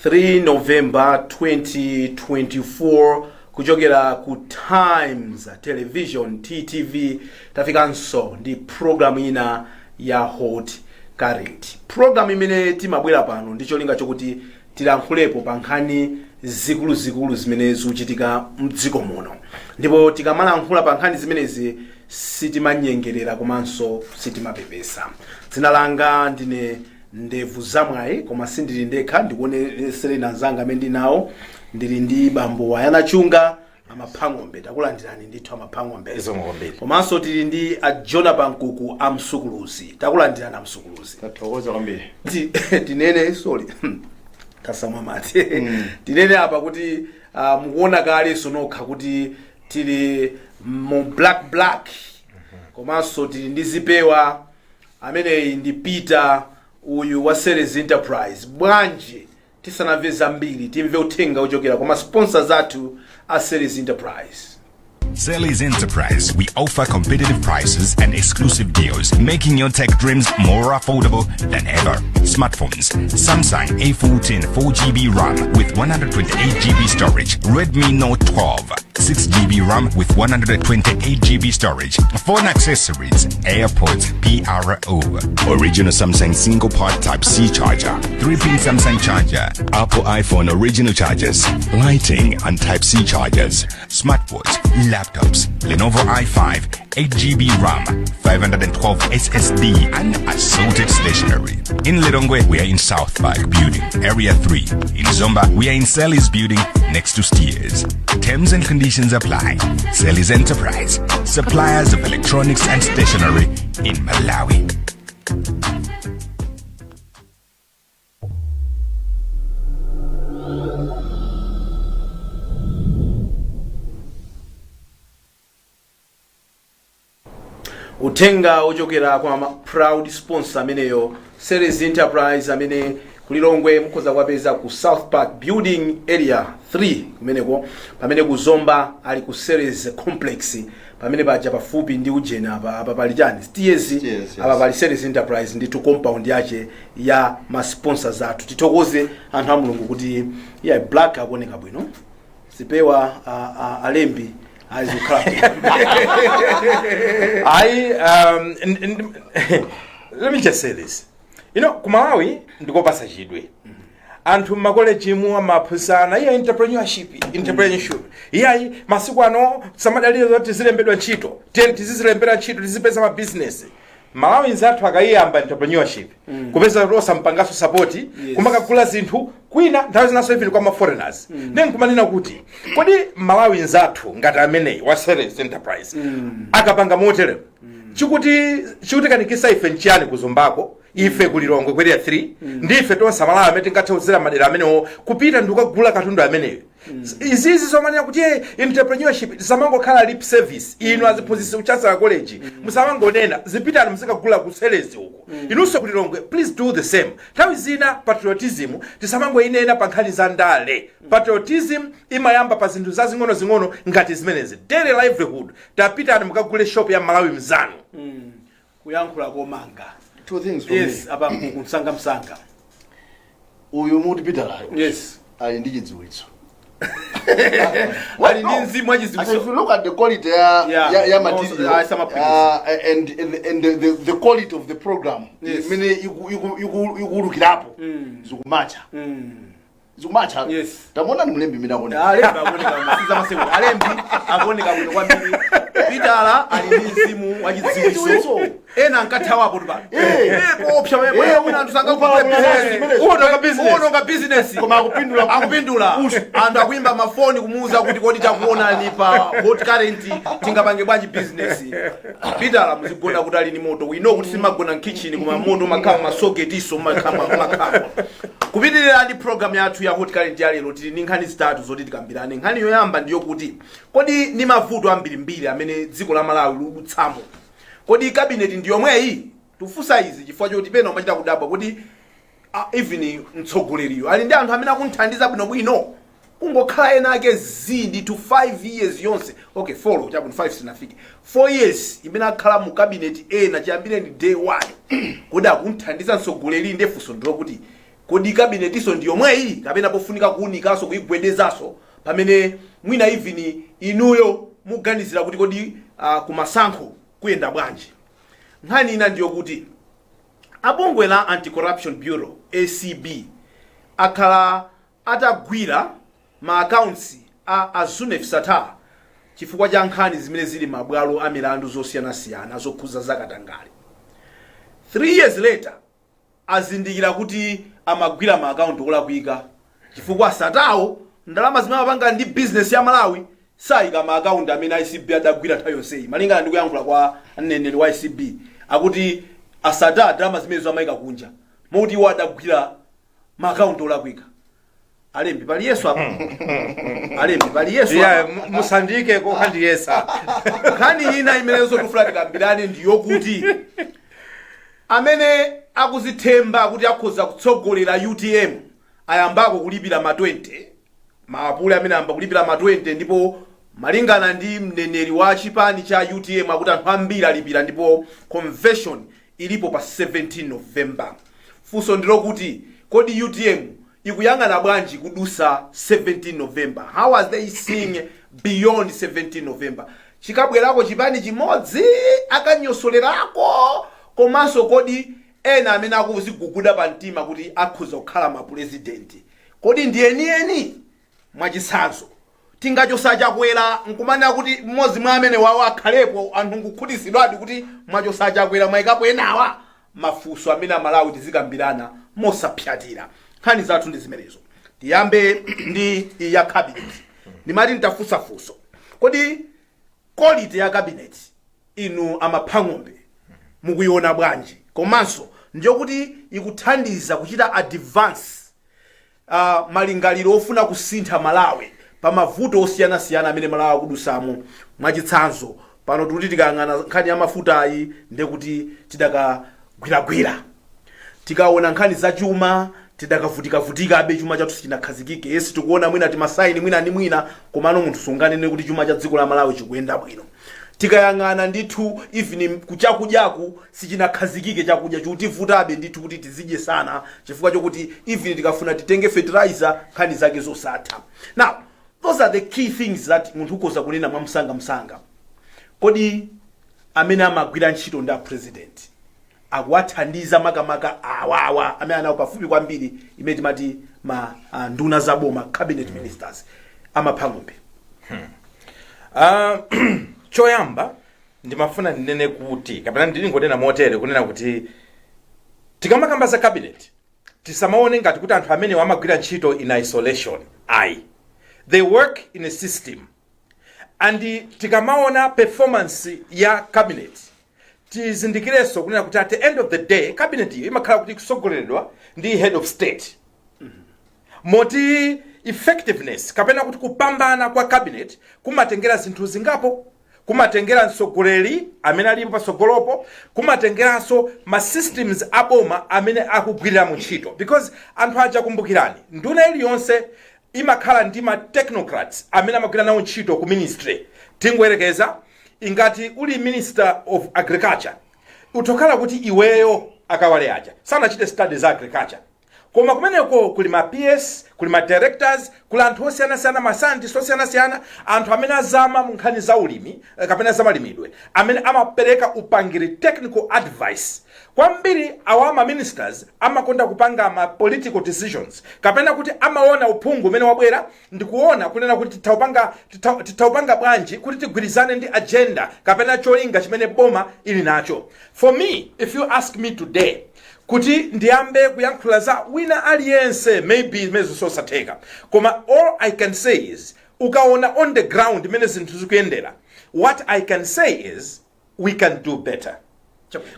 3 November 2024 kuchokera ku Times Television TTV tafikanso ndi program ina ya Hot Current. Program imene timabwera pano ndicho linga chokuti tilankhulepo pa nkhani zikulu zimene zikuchitika mdziko muno. Ndipo tikamalankhula pa nkhani zimenezi sitimanyengerera komanso sitimapepesa. Dzina langa ndine Ndevu Zamwayi koma sindili ndekha, ndikuonesere nanzanga amene ndinawo. Ndili ndi bambo Wayanachunga amaphang'ombe, takulandirani ndithu amaphang'ombe. Komanso tili ndi Jona Pankuku amsukuluzi, takulandirani amsukuluzi. Tathokoza kwambiri. Tinene sorry. Kasamwa mati. Tinene apa kuti mukuona kale sonokha kuti tili mu black. Komanso tili ndi zipewa amene ndi Peter uyu wa Ceres Enterprise. Bwanji tisanamve zambiri timve uthenga uchokera kwa sponsors athu a Ceres Enterprise. Ceres Enterprise, we offer competitive prices and exclusive deals, making your tech dreams more affordable than ever. Smartphones: Samsung A14 4GB RAM with 128GB storage, Redmi Note 12 6GB RAM with 128GB storage. Phone accessories: AirPods PRO, original Samsung single part Type-C charger, 3-pin Samsung charger, Apple iPhone original chargers, lighting and Type-C chargers, smartwatch, laptops, Lenovo i5, 8GB RAM, 512 SSD, and assorted stationery. In Lilongwe, we are in South Park Building, Area 3. In Zomba, we are in Celis Building, next to Steers. Terms and conditions apply. Celis Enterprise, suppliers of electronics and stationery in Malawi. Utenga uchokera kwa proud sponsor ameneyo Ceres Enterprise amene kulilongwe mukhoza kwapeza ku South Park Building Area 3 kumeneko, pamene ku Zomba ali ku Ceres Complex, pamene paja pafupi ndi ujena apa pali chani Steers, apa pali Ceres Enterprise ndi compound yache ya ma sponsors athu. Titokoze anthu a Mulungu kuti ya black akuoneka bwino, sipewa alembi Let me just say this. You know, Kumalawi ndikopasa chidwe. Anthu makoleji mu amaphunzana ya entrepreneurship. Iya masiku ano samadaliro zoti zilembedwa ntchito. Tizilembera ntchito tizipeza ma business. Malawi nzathu akayamba entrepreneurship. Kupeza rosa mpangaso support, kumakagula zinthu kwina nthawi zinaso even kwa ma foreigners. Then kumanena kuti kodi Malawi nzathu ngati ameneyi wa Ceres Enterprise akapanga motere chikuti kanikisa ife nchiyani kuzombako ife kulilongwe kwera 3 ndife tonse Malawi amene tingathauzira madera amenewo kupita ndikugula katundu ameneyo. Izizi zomanya kuti entrepreneurship samangokhala lip service ino aziphunzitsa uchasa college musamangonena zipitani muzikagula ku Ceres uko inunso kulilongwe please do the same. Nthawi zina patriotism tisamangoinena pa nkhani za ndale. Patriotism imayamba pa zinthu zazing'ono ngati zimenezi daily livelihood. Tapitani mukagule shop ya Malawi mzanu. Kuyankhula komanga. Two things for yes, me. Apa msanga. Uyu muti Peter. Yes. Ali ndi chidziwitso. Wali ndi nzimu achidziwitso. If you look at the quality ya material and the quality of the program, mene ikulukirapo zikumacha. Zikumacha. Yes. Tamona ni mlembi mina kona. Alembi akoneka msiza maseko. Alembi akoneka bwino kwambiri. Peter ali ndi nzimu wachidziwitso. Ena nkathawa apo tupa. Kopsha wewe una ntusanga kupala business. Uno nga business. Koma akupindula. Andu akuimba mafoni kumuuza kuti kodi takuona ni pa Hot Current tingapange bwanji business. Peter muzigona kuti ali ni moto. We know kuti simagona kitchen kuma moto makama masoketiso makama. Kupitirira ndi program yathu ya Hot Current ya lero tili ndi nkhani zitatu zoti tikambirane. Nkhani yoyamba ndiyo kuti kodi ni mavuto ambirimbiri amene dziko la Malawi likutsamo. Kodi cabinet ndiyomweyi tufusa izi chifukwa choti pena umachita kudabwa kuti even mtsogoleriyo ali ndi anthu amene akunthandiza bwino kungokhala ena ake zindi to 5 years yonse. Okay, 4 chabu 5 sinafike 4 years imene akhala mu cabinet ena chiyambire ndi day 1 kodi akunthandiza mtsogoleri ndefunso ndilo kuti kodi cabinet iso ndiyo mweyi kapena pofunika kuunikaso kuigwedezaso pamene mwina even inuyo muganizira kuti kodi kumasankho kuyenda bwanji. Nkhani ina ndiyo kuti abungwe la Anti-Corruption Bureau ACB akhala atagwira ma accounts a Zunef Satar chifukwa cha nkhani zimene zili mabwalo a milandu zosiyanasiyana zokhuza zakatangale. 3 years later azindikira kuti amagwira ma account olakwika chifukwa Satawo ndalama zimene amapanga ndi business ya Malawi sayika ma account amene ICB adagwira nthawi yonseyi. Malingana ndi kuyankhula kwa mneneri wa ICB akuti asata ndalama zimene zamayika kunja moti iwo adagwira ma account olakwika. Alembi pali Yesu apa. Alembi pali Yesu apa. Musandike ko kandi yesa. Khani ina imenezo tufuna tikambirane ndiyo kuti amene akuzithemba kuti akhoza kutsogolera UTM ayambako kulipira ma 20 maapule amene amba kulipira ma 20 ndipo malingana ndi mneneri wa chipani cha UTM akuti anthu ambiri alipira ndipo convention ilipo pa 17 November. Funso ndilo kuti kodi UTM ikuyangana bwanji kudusa 17 November? How are they seeing beyond 17 November? Chikabwerako chipani chimodzi akanyosolerako komanso kodi ena amene akuziguguda pa mtima kuti akhoza kukhala ma president kodi ndiyeni mwachitsanzo tingachosa chakwera nkumana kuti mmodzi mwa amene wawo akhalepo anthu nkukhutitsidwadi kuti mwachosa chakwera mwayikapo enawa. Mafunso amene Amalawi tizikambirana mosapyatira. Nkhani zathu ndi zimenezo. Tiyambe ndi ya cabinet. Ndimati nitafunsa funso kodi quality ya cabinet inu amaphang'ombe mukuiona bwanji komanso ndiyo kuti ikuthandiza kuchita advance malingaliro ofuna kusintha Malawi pa mavuto osiyanasiyana amene Malawi akudusamo. Mwachitsanzo pano tikuti tikayang'ana nkhani ya mafutayi ndekuti tidakagwiragwira, tikaona nkhani za chuma tidakavutika abe chuma chathu sichinakhazikike. Yesi tikuona mwina timasaini mwina ndi mwina komano munthu sunganene kuti chuma cha dziko la Malawi chikuyenda bwino. Tikayang'ana ndithu even kuchakujaku sichinakhazikike chakudya chutivuta ndithu kuti tizidye sana chifukwa chokuti even tikafuna titenge fertilizer nkhani zake zosatha. Now those are the key things that munthu ukoza kunena mwamsanga. Kodi amene amagwira ntchito nda president akuwathandiza makamaka awawa amene anawo pafupi kwambiri imene timati nduna zaboma cabinet ministers amaphang'ombe. Choyamba ndimafuna ndinene kuti kapena ndili ngonena motere kunena kuti tikamakamba za cabinet tisamaone ngati kuti anthu amene amagwira ntchito in isolation. They work in a system. And tikamaona performance ya cabinet tizindikireso kunena kuti at the end of the day cabinet iyo imakhala kuti kusogoleredwa ndi head of state. Moti effectiveness kapena kuti kupambana kwa cabinet kumatengera zinthu zingapo. Kumatengera msogoleri amene alipo pasogolopo, kumatengeranso ma systems aboma amene akugwirira mu ntchito. Because anthu aja kumbukirani nduna iliyonse imakhala ndi ma technocrats amene amagwira nawo ntchito ku ministry. Tingoyerekeza ingati uli minister of agriculture utokhala kuti iweyo akawale aja sanachite studies za agriculture koma kumeneko kuli ma PS, kuli ma directors, kuli anthu osiyanasiyana, ma scientists osiyanasiyana, anthu amene azama mu nkhani za ulimi kapena za malimidwe amene amapereka upangiri technical advice. Kwambiri awama ministers amakonda kupanga ma political decisions kapena kuti amaona uphungu umene wabwera ndikuona kunena kuti titaupanga bwanji kuti tigwirizane ndi agenda kapena cholinga chimene boma ili nacho. For me, if you ask me today kuti ndiyambe kuyankhula za wina aliyense maybe mezo sosateka koma all I can say is ukaona on the ground mene zinthu zikuyendera, what I can say is we can do better.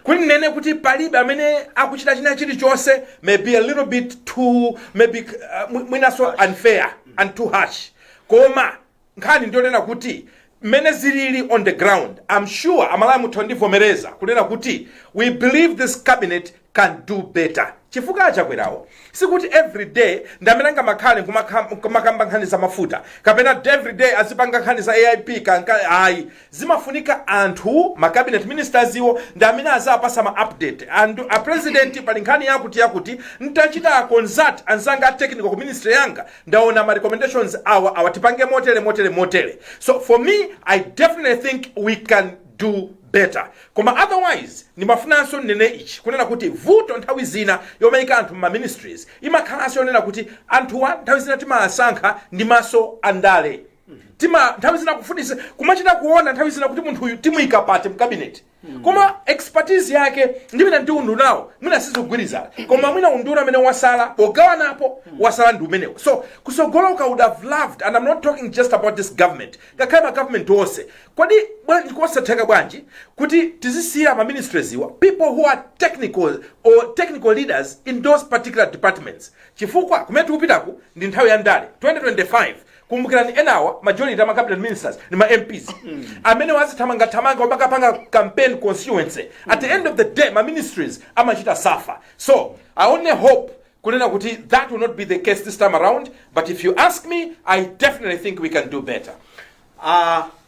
Kuni nene kuti palibe amene akuchita china chilichonse maybe a little bit too maybe mwina so unfair and too harsh koma nkhani ndionena kuti mene zilili on the ground I'm sure Amalawi muthu ndivomereza kunena kuti we believe this cabinet can do better. Chifukwa chakwerawo sikuti every day ndamenanga makhale kumakamba nkhani za mafuta kapena every day azipanga nkhani za AIP kanka ayi zimafunika anthu ma cabinet ministers iwo ndamene azapasa ma update and a president pali nkhani yakuti ntachita consult anzanga technical ku ministry yanga ndaona ma recommendations awa tipange motere. So for me, I definitely think we can do better. Koma otherwise ni mafunanso nene ichi kunena kuti vuto nthawi zina yomaika anthu ma ministries imakhalanso yonena kuti anthuwa nthawi zina timasankha ndi maso andale nthawi zina kufunisa kumachita kuona nthawi zina kuti munthu uyu timuyika pati mu cabinet koma expertise yake ndimene ndi undu nawo mwina sizigwirizana koma mwina unduna amene wasala pogawanapo wasala ndi umenewo. So kusogoloka would have loved, and I'm not talking just about this government, ngakhale government wonse kodi bwanji kosatheka bwanji kuti tizisiya ma ministries iwa people who are technical leaders in those particular departments. Chifukwa kumene tikupitaku ndi nthawi ya ndale 2025 kumbukirani enawa majority ama cabinet ministers ni ma MPs amene wazithamanga wabakapanga campaign constituency. At the end of the day ma ministries amachita suffer. So I only hope kunena kuti that will not be the case this time around, but if you ask me, I definitely think we can do better.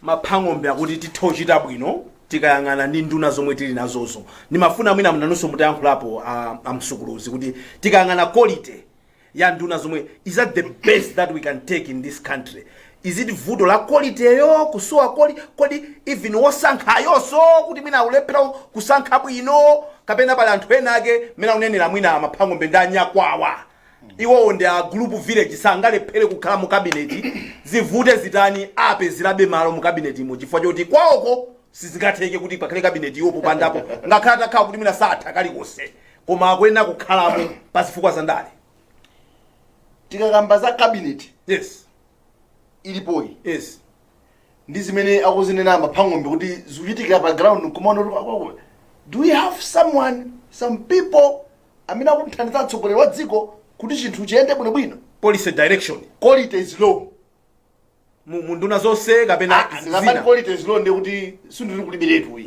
Maphangombe akuti tithochita bwino tikayang'ana ndi nduna zomwe tili nazozo ndimafuna mwina mnanonso mutayankhulapo amsukuluzi kuti tikayang'ana quality ya nduna zomwe, is that the best that we can take in this country? Is it vudo la quality yo kusowa kodi even wosankhayo so kuti mwina ulephera kusankha bwino kapena pali anthu ena ake mena unenera mwina maphangombe ndanyakwawa iwo ndi a group village sangalephere kukhala mu cabinet zivute zitani ape zilabe malo mu cabinet imo chifukwa choti kwawoko sizingatheke kuti pakhale cabinet yopo pandapo ngakhala takhala kuti mwina satha kalikonse koma akuyenera kukhalamo pasifukwa za ndale. Tikakamba za cabinet Yes. Ilipoi. Yes. Ndi zimene akuzinena maphangombe kuti zikuchitikira pa ground kumaona kuti do we have some people amene akuthandiza atsogoleri wa dziko kuti chinthu chiyende bwinobwino? Policy direction. Quality is low. Munduna zonse kapena zina. Quality is low ndi kuti sindiri kulibiretu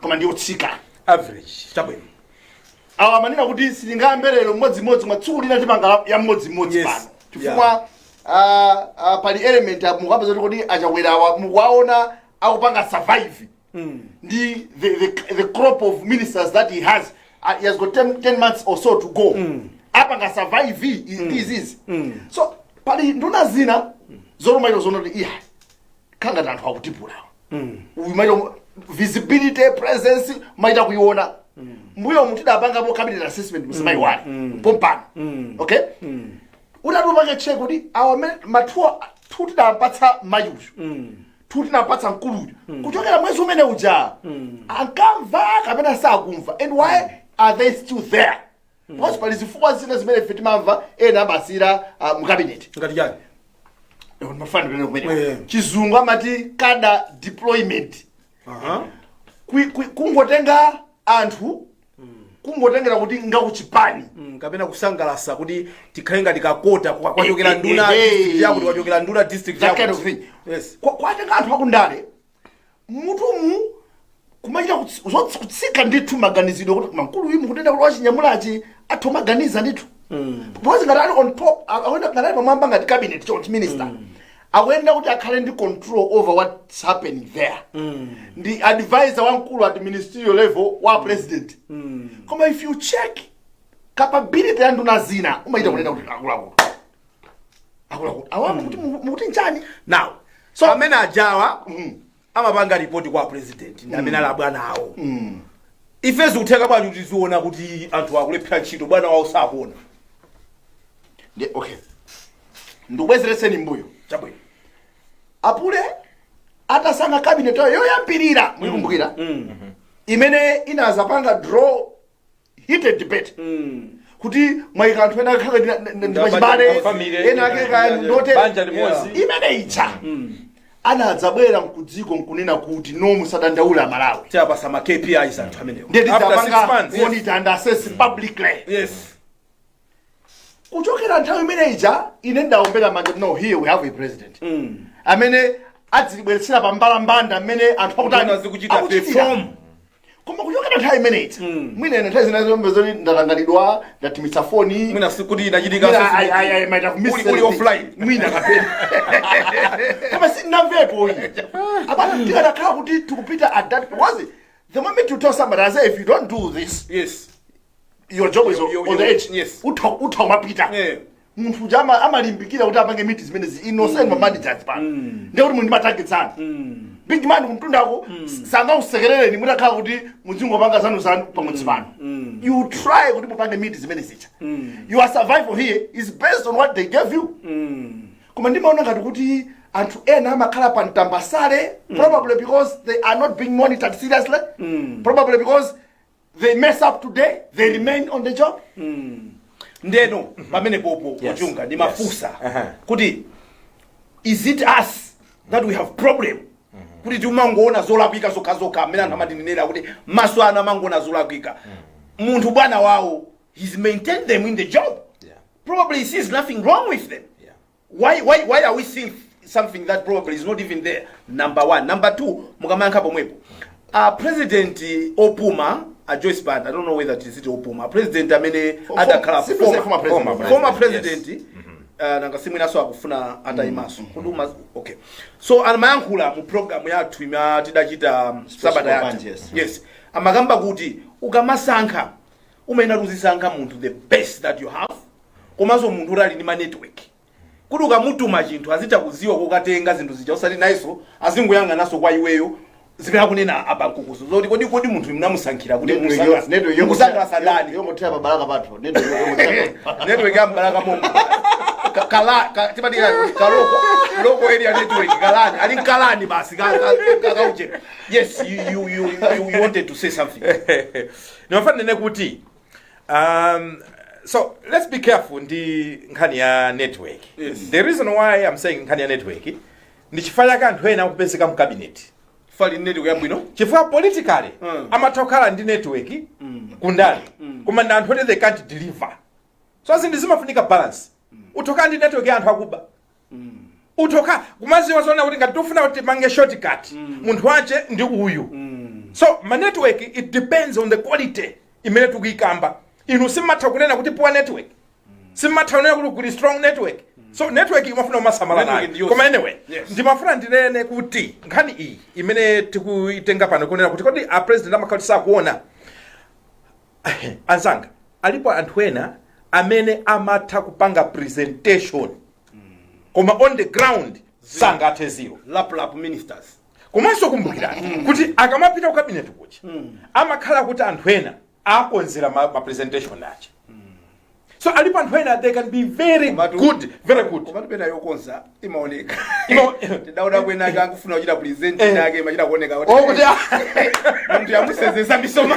koma ndi otsika. Average. Chabwino. Awa manena kuti silingayambelero mmodzimodzi mwatsiku lina timanga ya mmodzimodzi pano. Chifukwa pali element mukapeza kuti achakwerawa mukuwaona akupanga survive. Ndi the crop of ministers that he has got 10 months or so to go. Apanga survive is. So pali nduna zina zorumairo zonoti iya kanga tanthu akutipula. Umairo visibility presence maita kuiona. Mbuyo mutidapanga po cabinet assessment msimaiwali pompano. Okay? Utatupanga check kuti awa mathuwa tutidapatsa mayuzu. Tutidapatsa nkuluju. Kuchokera mwezi umene uja akamva kapena sakumva. And why are they still there? Because pali zifukwa zina zimene fetimamva ena basira mu cabinet. Ngati yani. Mafano pene kumene. Chizungu amati kada deployment. Kungotenga anthu kungotengera kuti ngakuchipani kapena kusangalasa kuti tikhale ngati kakota kwachokera nduna district yakuti kwachokera nduna district yakuti. Yes. Kwatenga anthu akundale mutumu kumachita kutsika ndithu maganizidwe kuti mankulu imu kutenda kuti wachinyamulachi athu maganiza ndithu. Because ngati ali on top akwenda ngati pamwamba ngati cabinet chonchi minister akwenda kuti akhale ndi control over what's happening there. Ndi advisor wankulu at ministerial level wa president. Koma if you check capability ya nduna zina umaita kunena kuti akuluakulu awamu kuti mukuti njani now. So amene ajawa amapanga report kwa president ndi amene ali bwana awo. Ifezo kutheka bwanji kuti ziona kuti anthu akulephera ntchito bwana wawo sakuona. Okay. Ndubwezereseni mbuyo. Chabwino. Apule atasanga cabinet yoyambirira mwikumbukira. Imene inazapanga draw heated debate. Kuti mwaika anthu ena akhala ndi machibale ena akeka ndote banja limodzi imene icha. Anadzabwera mkudziko nkunena kuti no musadandaula Malawi. Tiapasa ma KPIs anthu amenewo. After 6 months monitor and assess publicly. Yes. Kuchokera nthawi imene ija ine ndaombera manja no here we have a president. Amene adzibweretsera pambala mbanda amene anthu akutani azikuchita perform koma kuchoka na time minute mwina ina nthawi zinazo ndalangalidwa ndatimitsa phone mwina sikuti inachitika I might have missed uli offline mwina kapena koma sinamvepo iyi abantu tikakhala kuti tikupita at that because the moment you tell somebody I say if you don't do this yes your job is on the edge yes utha umapita munthu uja amalimbikira kuti apange meet zimenezi innocent managers pa ndekuti munthu matargetsana big man kumtundako sangausekerereni mutakhala kuti muzingopanga zanu pamodzi pano you try kuti mupange meet zimenezi your survival here is based on what they gave you koma ndimaona ngati kuti anthu ena amakhala pa mtambasale probably because they are not being monitored seriously probably because they mess up today they remain on the job ndeno pamene popo kuchunga ndi mafusa kuti is it us that we have problem kuti timangoona zolakwika zokhazoka amene anthu amatinenera kuti maso ana amangoona zolakwika munthu bwana wawo he's maintained them in the job probably he sees nothing wrong with them why are we seeing something that probably is not even there number one number two mukamayankha pomwepo president opuma Joyce Band, I don't know whether it is Opuma. President amene adakhala former president nanga simu inaso akufuna ataimaso. Okay. So amayankhula mu program yathu imene tidachita sabata yathu. Yes. Amagamba kuti ukamasankha umene uzisankha munthu the best that you have. Komanso munthu uli ndi ma network. Kuti ukamutuma chinthu azita kuziwa kokatenga zinthu zija usati naiso azingoyanga naso kwa iweyo. Zipera kunena abankukuzo zoti kodi munthu mnamusankhira kuti musankhira sadani yongothera mabalaka pathu network ya mabalaka momwe kala tipati kaloko area network kalani ali kalani basi kauje yes you wanted to say something nimafana nene kuti so let's be careful ndi nkhani ya network the reason why I'm saying nkhani ya network ndi chifukwa cha anthu ena kupezeka mu cabinet fali network yabwino chifukwa politically amatokhala ndi network kundani koma ndi anthu they can't deliver so zinthu zimafunika balance utoka ndi network ya anthu akuba utoka kumaziwa zona kuti ngati tofuna kuti mange shortcut munthu wache ndi uyu so ma network it depends on the quality imene tukuyikamba inu simatha kunena kuti poor network simatha kunena kuti kuli strong network so network imafuna umasamala nayo koma anyway ndimafuna ndinene kuti nkhani iyi imene tikuitenga pano kunena kuti kodi a president amakhalisa kuona anzanga alipo anthu ena amene amatha kupanga presentation koma on the ground sangathe zero lap ministers komanso kumbukirani kuti akamapita ku cabinet kuchi amakhala kuti anthu ena akonzera ma presentation ache so alipo anthu ena they can be very good koma tipena yokonza imaoneka tidauda kwena akufuna kuchita present yake machita kuoneka kuti munthu yamusenzesa misoma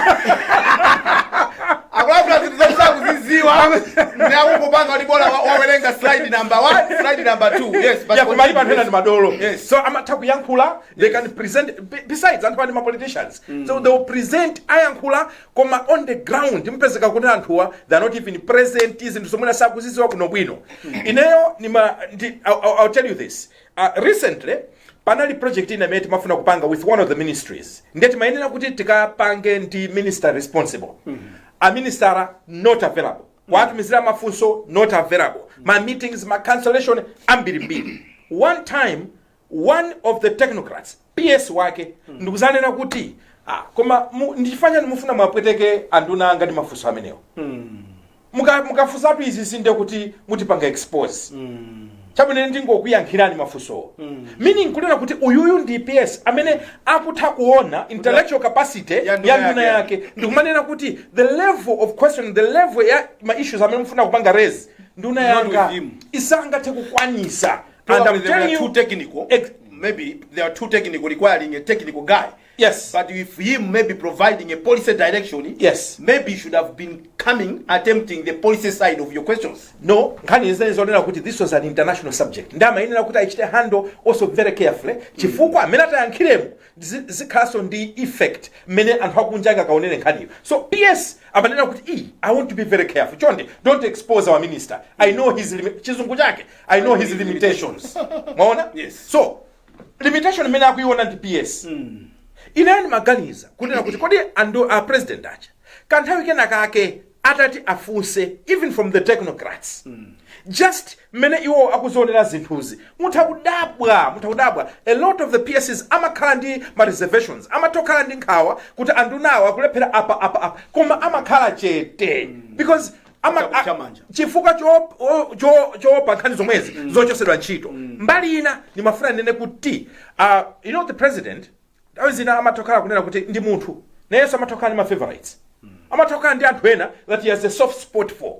akulapula zinthu zakuziziwa nakungopanga kuti bora wawerenga slide number 1 slide number 2 yes but koma alipo anthu ena ndi madolo so amatha kuyankhula they can present besides anthu ali ma politicians so they will present ayankhula koma on the ground mpezeka kuti anthuwa they are not even present zinthu zomwe sakuziziwa kuno bwino ineyo I'll tell you this recently panali project ina imene timafuna kupanga with one of the ministries ndeti mayenera kuti tikapange ndi minister responsible a minister not available watumizira mafunso not available ma meetings ma cancellation ambirimbiri one time one of the technocrats PS wake ndikuzanena kuti koma ndifanya nimufuna mwapweteke anduna ngati mafunso amenewo mukafunzatu izi sinde kuti mutipanga expose chabwino ndingokuyankhirani mafunso meaning kunena kuti uyuyu ndi PS amene akutha kuona intellectual capacity ya nduna yake ndikumanena kuti the level of question the level ya ma issues amene mufuna kupanga raise nduna yanga isangathe kukwanisa and I'm telling you too technical maybe they are too technical requiring a technical guy yes but if him maybe providing a policy direction yes maybe he should have been coming attempting the policy side of your questions no nkhani izonena kuti this was an international subject ndama inena kuti aichite handle also very carefully chifukwa amene atayankhiremo zikhaso ndi effect mene anthu akunjanga kaonene nkhaniyo so PS amanena kuti I want to be very careful chonde don't expose our minister I know his chizungu chake I know his limitations maona yes so limitation mene akuiona ndi PS Inani maganiza kunena kuti kodi andu a president acha kanthawi kenaka ake atati afuse even from the technocrats just mene iwo akuzonera zinthuzi mutakudabwa a lot of the PSs amakhala ndi ma reservations amatokhala ndi nkhawa kuti andu nawo akulephera apa koma amakhala chete because chifukwa choopa nkhani zomwezi zochosedwa ntchito mbali ina ndimafuna nene kuti you know the president nthawi zina amatokhala kunena kuti ndi munthu nayenso amatokhala ndi ma favorites amatokhala ndi anthu ena that he has a soft spot for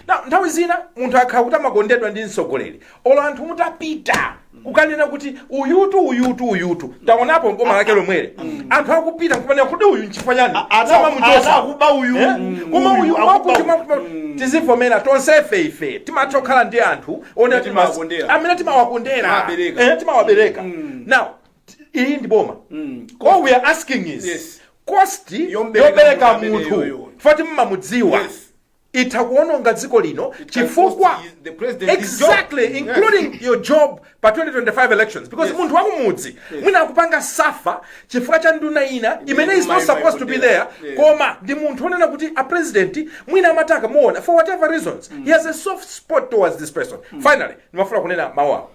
now nthawi zina munthu akhala kuti amakondedwa ndi mtsogoleri olo anthu mutapita kukanena kuti uyutu taonapo ngoma lake lomwele anthu akupita kupanena kuti uyu nchifukwa chani akuba uyu koma uyu tizivomera tonse ife timatokhala ndi anthu amene timawakondera timawabereka now iyi ndi boma all we are asking is cost yobereka munthu fati mmamudziwa itakuononga dziko lino chifukwa exactly including your job pa 2025 elections because munthu wakumudzi mwina akupanga safa chifukwa cha nduna ina imene is not supposed to be there koma ndi munthu onena kuti a president mwina amataka muona for whatever reasons he has a soft spot towards this person finally nimafuna kunena mawu awo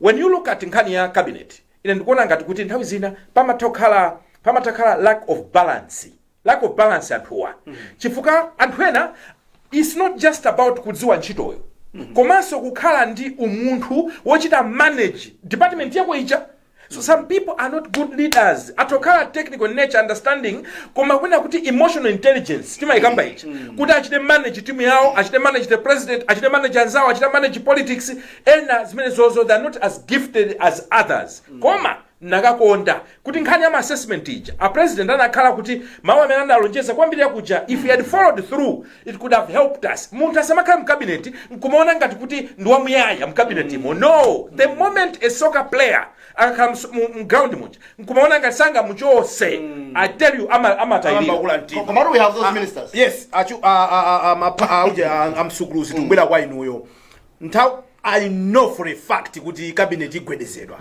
when you look at nkhani ya cabinet ine ndikuona ngati kuti nthawi zina pamatakhala lack of balance anthuwa chifukwa anthu ena it's not just about kudziwa ntchitoyo komanso kukhala ndi umunthu wochita manage department yako ija so some people are not good leaders atokhala technical nature understanding koma kwena kuti emotional intelligence timayikamba ichi kuti achite manage timu yawo achite manage the president achite manage anzawo achite manage politics ena zimene zozo they are not as gifted as others koma nakakonda kuti nkhani ya assessment ija a president anakhala kuti mawu amene analonjeza kwambiri yakuja if he had followed through it could have helped us munthu asamakhala mkabinet nkumaona ngati kuti ndi wamuyaya mkabinet imo no the moment a soccer player akakhala mground muja nkumaona ngati sanga muchose I tell you amatayirira koma we have those ministers yes amsukuluzi tubwera kwa inuyo I know for a fact kuti cabinet igwedezedwa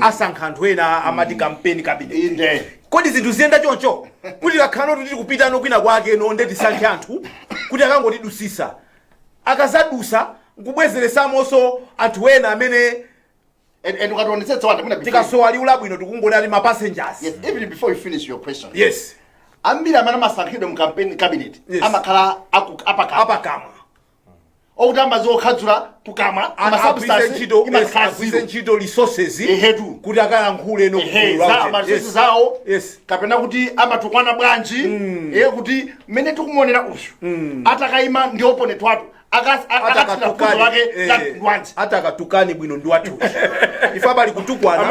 asankha anthu ena amati campaign cabinet kodi zinthu ziyenda choncho kuti akhala kuti kupita nokwina kwake nonde tisankhe anthu kuti akangotidusisa akazadusa nkubwezeresamonso anthu ena amene and ukatoonetsetsa wanda mwina tikasowa liula bwino tikungona ali ma passengers yes even before you finish your question yes ambiri amene amasankhidwa mu campaign cabinet amakhala apakama okutamba zokhadzula kukama amasubstance ntchito resources kuti akayankhule resources zawo kapena kuti amatukwana bwanji kuti mmene tikumuonera uyu atakayima ndi opponent watu atakatukani bwino ndi wathu ife abali kutukwana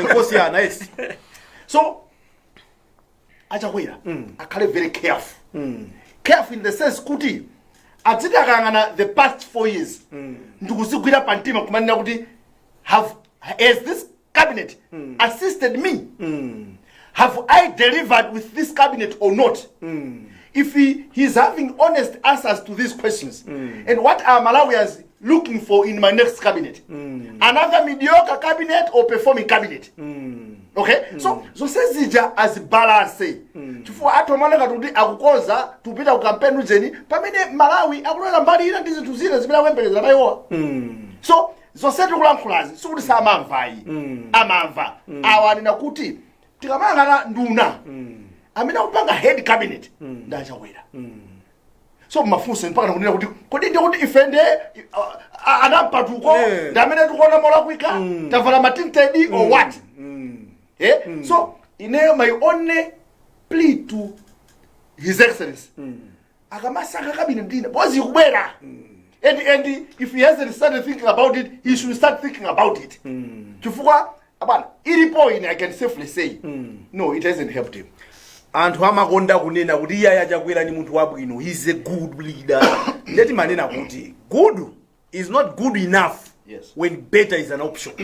nkosiyana yes so achakwera akhale very careful in the sense kuti atiti akangana the past 4 years ndikuzigwira pantima kumanena kuti has this cabinet assisted me have I delivered with this cabinet or not if he's having honest answers to these questions and what are Malawians looking for in my next cabinet another mediocre cabinet or performing cabinet okay so zonsezija as balance chifukwa atomaneka kuti akukonza tupita ku campaign ujeni pamene Malawi akulera mbali ina ndi zinthu zina zimene akuyembekezera nayowa so zonse tikulankhulazi sikuti samamvayi amamva awanena kuti tikamayang'ana nduna amene akupanga head cabinet ndachakwera so mafunso mpaka nakunena kuti kodi ndi kuti ifende anampatuko ndamene tikuona mola kuika tavala matinted or what so my only plea to his excellency akamasaka cabinet ndina bozi kubwera and if he hasn't started thinking about it he should start thinking about it chifukwa abana ilipo ine I can safely say no it hasn't helped him anthu amakonda kunena kuti iye achakwera ni munthu wabwino he's a good leader ndeti manena kuti good is not good enough when better is an option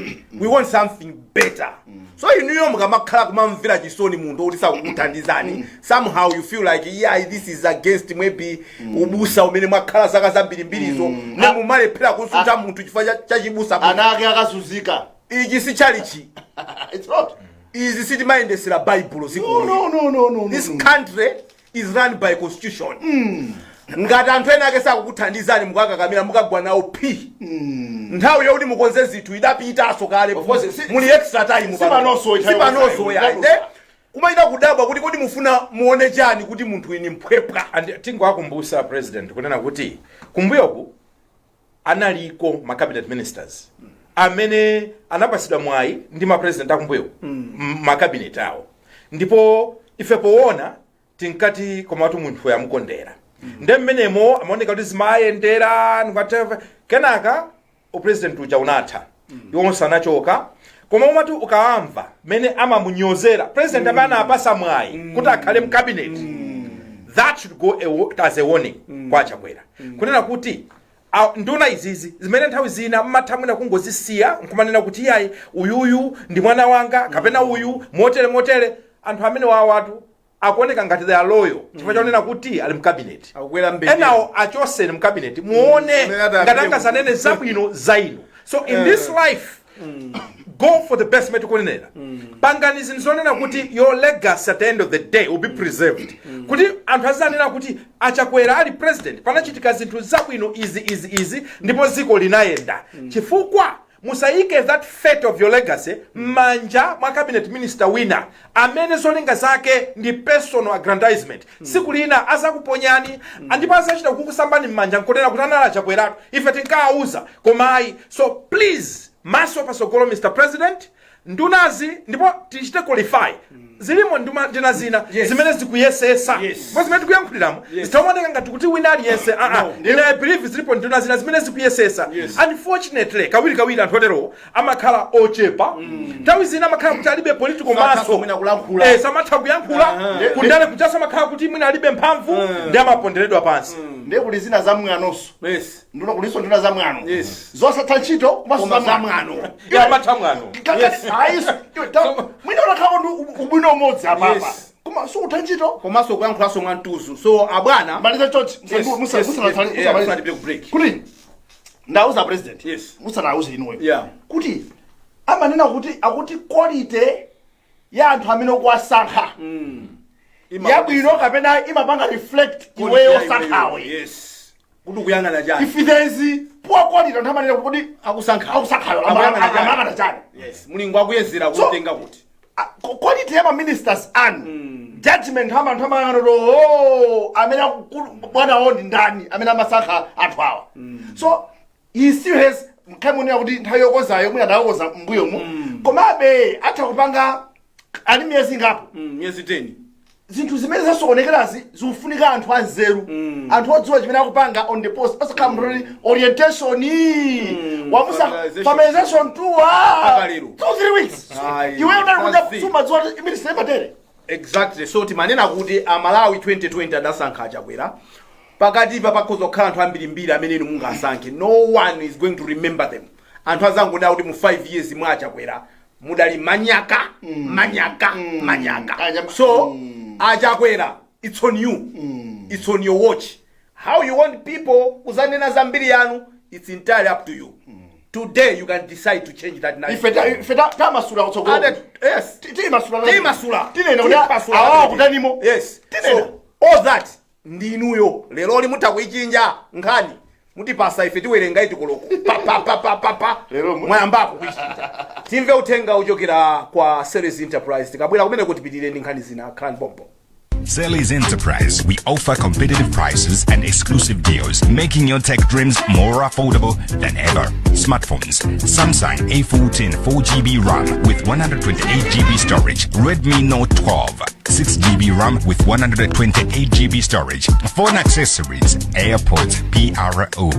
we want something better so inuyo mukamakhala kumamvera chisoni munthu kuti sakuthandizani somehow you feel like yeah this is against maybe ubusa umene mwakhala zaka zambirimbirizo nemumalephera kusunta munthu chifukwa cha chibusa anake akazunzika ichi si chalichi it's not is city mayendesera Bible zikulu. No. This country is run by constitution. Ngati anthu ena ake sakukuthandizani mukakakamira mukagwa nawo p. Nthawi yoti mukonze zithu idapitaso kale. Muli extra time sipanoso ya. Kumaita kudabwa kuti kodi mufuna muone chani kuti munthu ini mphwepwa. And tingowakumbusa president kunena kuti kumbuyoku analiko ma cabinet ministers amene anapasidwa mwayi ndi ma president akumbuyo ma cabinet awo. Ndipo ife poona tinkati koma watu munthu yamukondera. Nde mmenemo amaoneka kuti zimayendera whatever. Kenaka o president uja unatha. Yonse anachoka. Koma umatu ukawamva mene amamunyozera president amene apasa mwayi kuti akhale mu cabinet. That should go as a warning kwa Chakwera. Kunena kuti nduna izizi zimene nthawi zina mmathamwina kungozisiya nkumanena kuti yayi uyuyu ndi mwana wanga kapena uyu motere anthu amene watu akuoneka ngati they are loyal chifukwa chaonena kuti ali mu cabinet. Enawo achoseni mu cabinet muone ngati angasanene zabwino zaino. So in this life go for the best medical nenera. Panganizi nzonena kuti your legacy at the end of the day will be preserved. Kuti anthu azanena kuti Achakwera ali president panachitika zinthu zabwino easy ndipo ziko linayenda. Chifukwa musayike that fate of your legacy manja mwa cabinet minister winner amene zolinga zake ndi personal aggrandizement. Siku lina azakuponyani ndipo azachita kukusambani mmanja nkonena kuti anali Achakwera ife tinkauza komayi. So please maso pasogolo Mr. President ndunazi ndipo tichite qualify zilimo ndina zina zimene zikuyesesa ndipo zimene tikuyankhuliramo zitaoneka ngati kuti wina aliyense I believe zilipo nduna zina zimene zikuyesesa. Unfortunately kawiri anthu otero amakhala ochepa nthawi zina amakhala kuti alibe political maso samatha kuyankhula kundale kuchasa amakhala kuti mwina alibe mphamvu ndi amaponderedwa pansi. Ndekuli zina za mwanoso. Nduna kuliso nduna za mwano. Zosatha ntchito kumaso za mwano. Mathamwano. Mwina unakhawa ubwino umodzi apa. Koma so uthanchito komaso kuyankhulaso mwantuzu. So abwana maliza choti musa break. Kuti ndauza president. Musa nauze inuwe. Kuti amanena kuti akuti quality ya anthu amene okuwasankha yabwino kapena imapanga reflect iweyo sankhawe. Kuti kuyangana chani. If there is poor quality anthu amanena kuti akusankhayo amangana chani. Mulungu akuyezera kutenga kuti quality ya ministers judgment anthu amangana amene bwana wondi ndani amene amasankha anthu awa. So he still has mkhamunena kuti nthawi yokozayo mwina adakoza mbuyomu komabe atha kupanga ali miyezi ngapo miyezi 10 zinthu zimene zasokonekerazi zikufunika anthu anzeru anthu odziwa chimene akupanga on the post asakhala mndoli orientation wamusa familiarization 2-3 weeks iwe unalikuja kusuma dziwa minister matere. Exactly. So timanena kuti Malawi 2020 adasankha Achakwera pakati pakhoza kukhala anthu ambirimbiri amene inu mungasankhe. No one is going to remember them. Anthu azangu na kuti mu 5 years mwa Achakwera mudali manyaka. So Achakwera, it's on you. It's on your watch. How you want people kuzanena zambiri yanu, it's entirely up to you. Today you can decide to change that narrative. If tamasula utsogolo. Yes. Timasula. Kutanimo. Yes. So all that ndinuyo lero oli mutakuyichinja nkhani mutipasa ife tiwerenga itikoloko pa lero mwayambako kuichinja. Timve utenga uchokera kwa Ceres Enterprise tikabwera kumene kutipitire ndi nkhani zina Clan Bombo. Ceres Enterprise, we offer competitive prices and exclusive deals, making your tech dreams more affordable than ever. Smartphones, Samsung A14 4GB RAM with 128GB storage, Redmi Note 12, 6GB RAM with 128GB storage, phone accessories, AirPods PRO,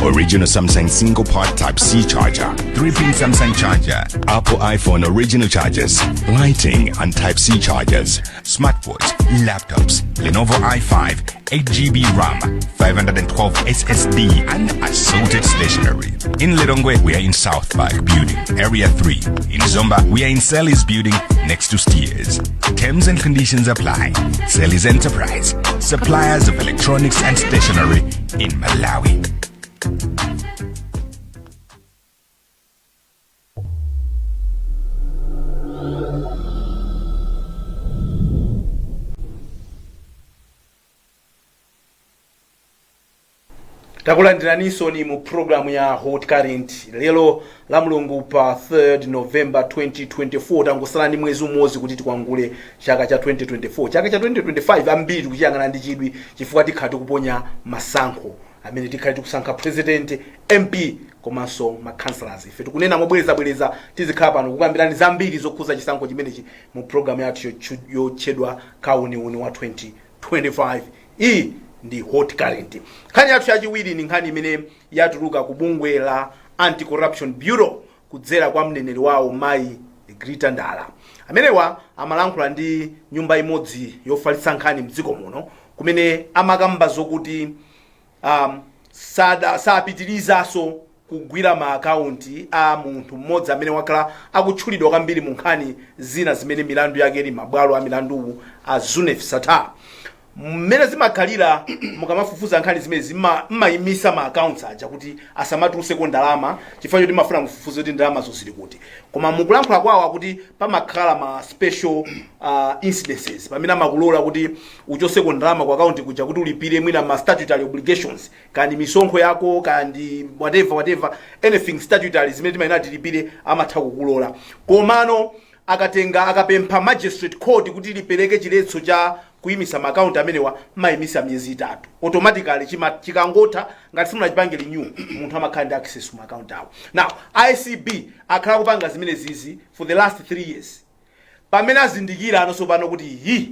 original Samsung single part Type-C charger, 3-pin Samsung charger, Apple iPhone original chargers, lighting and Type-C chargers, smartwatch, laptops, Lenovo i5, 8GB RAM, 512 SSD, and assorted stationery. In Lilongwe, we are in South Park Building, Area 3. In Zomba, we are in Celis Building, next to Steers. Terms and conditions apply. Celis Enterprise, suppliers of electronics and stationery in Malawi. takulandiraniso ni mu programu ya Hot Current lero la mulungu pa 3rd November 2024 tangosala ni mwezi umodzi kuti tikwangule chaka cha 2024 chaka cha 2025 ambiri kuchiyang'ana ndi chidwi chifukwa tikhati kuponya masankho amene tikhati kusankha president MP komanso ma councillors ife tikunena mobwereza tizikhala pano kukambirani zambiri zokhuza chisankho chimenechi mu programu yathu yotchedwa kauniuni wa 2025 iyi ndi Hot Current. Nkhani yathu yachiwiri ni nkhani imene yatuluka ku bungwe la Anti-Corruption Bureau kudzera kwa mneneri wawo Mayi Grita Ndala. Amenewa amalankhula ndi nyumba imodzi yofalitsa nkhani mdziko muno kumene amakamba zokuti sapitirizaso kugwira ma account a munthu mmodzi amene wakhala akutchulidwa kwambiri mu nkhani zina zimene milandu yake ili mabwalo a milandu a Zunef Sata. Mmene zimakhalira mukamafufuza nkhani zimene zimayimisa ma accounts aja kuti asamatuluse ko ndalama chifukwa choti mafuna mufufuze kuti ndalama zozili kuti koma mukulankhula kwawo kuti pamakhala ma special incidences pamene amakulola kuti uchose ko ndalama ku account kuja kuti ulipire mwina ma statutory obligations kandi misonkho yako kandi whatever anything statutory zimene timayina tilipire amatha kukulola komano akapempha magistrate court kuti lipereke chiletso cha kuyimisa ma account amenewa mayimisa myezi 3 automatically chikangotha ngati simuna chipange renew munthu amakhala ndi access ku account awo. Now ICB akhala kupanga zimene zizi for the last 3 years pamene azindikira anonso pano kuti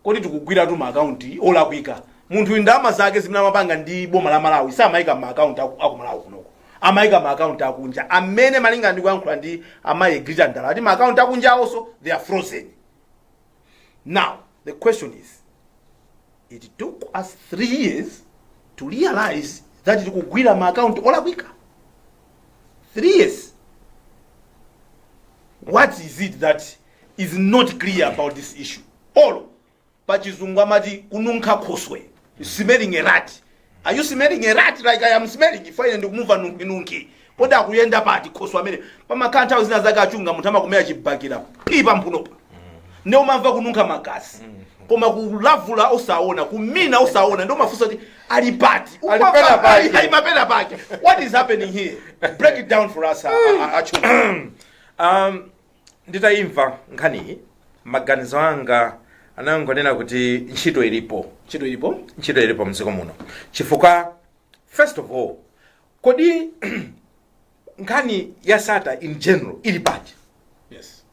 kodi tikugwira tu ma account olakwika munthu ndalama zake zimene amapanga ndi boma la Malawi samayika ma account aku Malawi kunoko amayika ma account akunja amene malinga ndi kuyankhula ndi Mayi Grita Ndala ati ma account akunja also they are frozen. Now the question is, it took us 3 years to realize that it could guida my account all week. 3 years. What is it that is not clear about this issue? All. Pachizungamati ununka koswe. You're smelling a rat. Are you smelling a rat like I am smelling? If I end up moving nunki. Poda kuyenda pati koswa mene. Pama kanta uzina zaka chunga mutama kumea chibakira. Pipa mpunopa. Ndio mamva kununka makasi. Koma kulavula osaona kumina osaona ndio mafuso ati alipati alipenda pake. What is happening here? Break it down for us nditaimva nkhani maganizo anga anangonena kuti ntchito ilipo mdziko muno chifukwa first of all kodi nkhani ya Sata in general ili pati. Yes.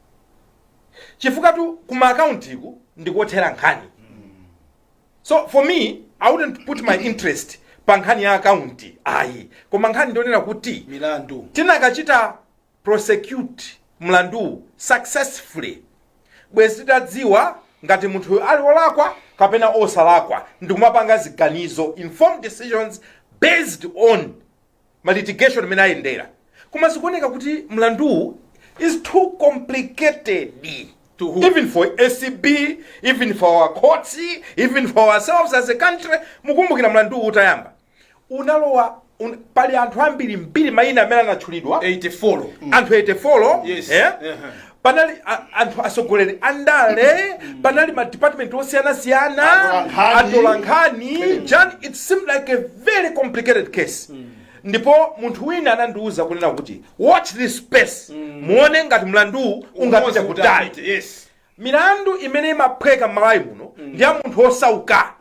Chifukwa tu kuma account iku ndikothera nkhani. So for me I wouldn't put my interest pa nkhani ya account koma nkhani ndionera kuti milandu tinakachita prosecute mlandu successfully bwezi titadziwa ngati munthu ali wolakwa kapena osalakwa ndikumapanga ziganizo informed decisions based on litigation imene ayendera koma zikuoneka kuti mlandu is too complicated even for ACB, even for our courts, even for ourselves as a country. Mukumbukira mlandu utayamba unalowa pali anthu ambiri mbiri mayina amene anatchulidwa 84 anthu 84. Yes. Panali anthu asogoleri andale panali ma department osiyana atolankhani John, it seemed like a very complicated case. Ndipo munthu wina anandiuza kunena kuti watch this space muone ngati mlandu ungapita kutali. Yes. Milandu imene imaphweka Malawi muno ndi ya munthu osauka.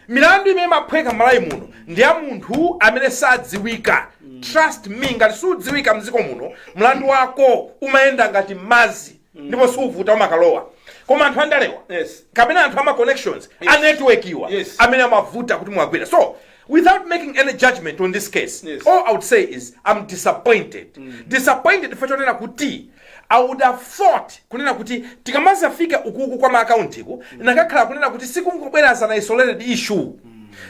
Milandu imene imaphweka Malawi muno ndi ya munthu amene sadziwika. Trust me, ngati sudziwika mdziko muno mlandu wako umayenda ngati mazi ndipo suvuta umakalowa. Koma anthu andalewa kapena anthu ama connections a network iwa amene amavuta kuti mwagwira. So without making any judgment on this case, all I would say is I'm disappointed. Disappointed for chonena kuti I would have thought kunena kuti tikamazafika ukuku kwa account iku nakakhala kunena kuti sikungobwera sana isolated issue.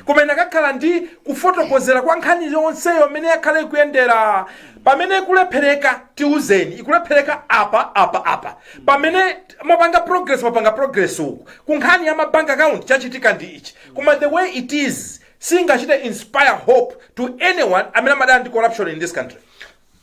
Koma nakakhala ndi kufotokozera kwa nkhani yonseyo amene yakhala ikuyendera pamene kulephereka tiuzeni ikulephereka apa pamene mapanga progress uku kunkhani ya bank account chachitika ndi ichi koma the way it is singachite inspire hope to anyone amene amadana ndi corruption in this country.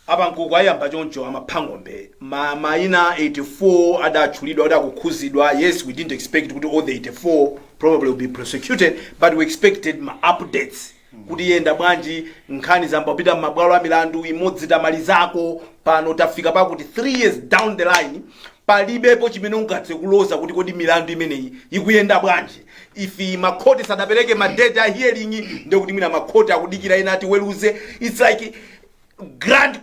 Abankuku ayamba choncho amaphangombe mayina 84 adatchulidwa adakukhuzidwa. Yes, we didn't expect kuti all the 84 probably will be prosecuted, but we expected updates kuti yenda bwanji nkhani zambapita m'mabwalo a milandu imodzi tamalizako pano tafika pakuti 3 years down the line palibepo chimene ungathe kuloza kuti kodi milandu imeneyi ikuyenda bwanji. If makhoti sadapereke madata hearing ndekuti mwina makhoti akudikira ena ati weluze. It's like grand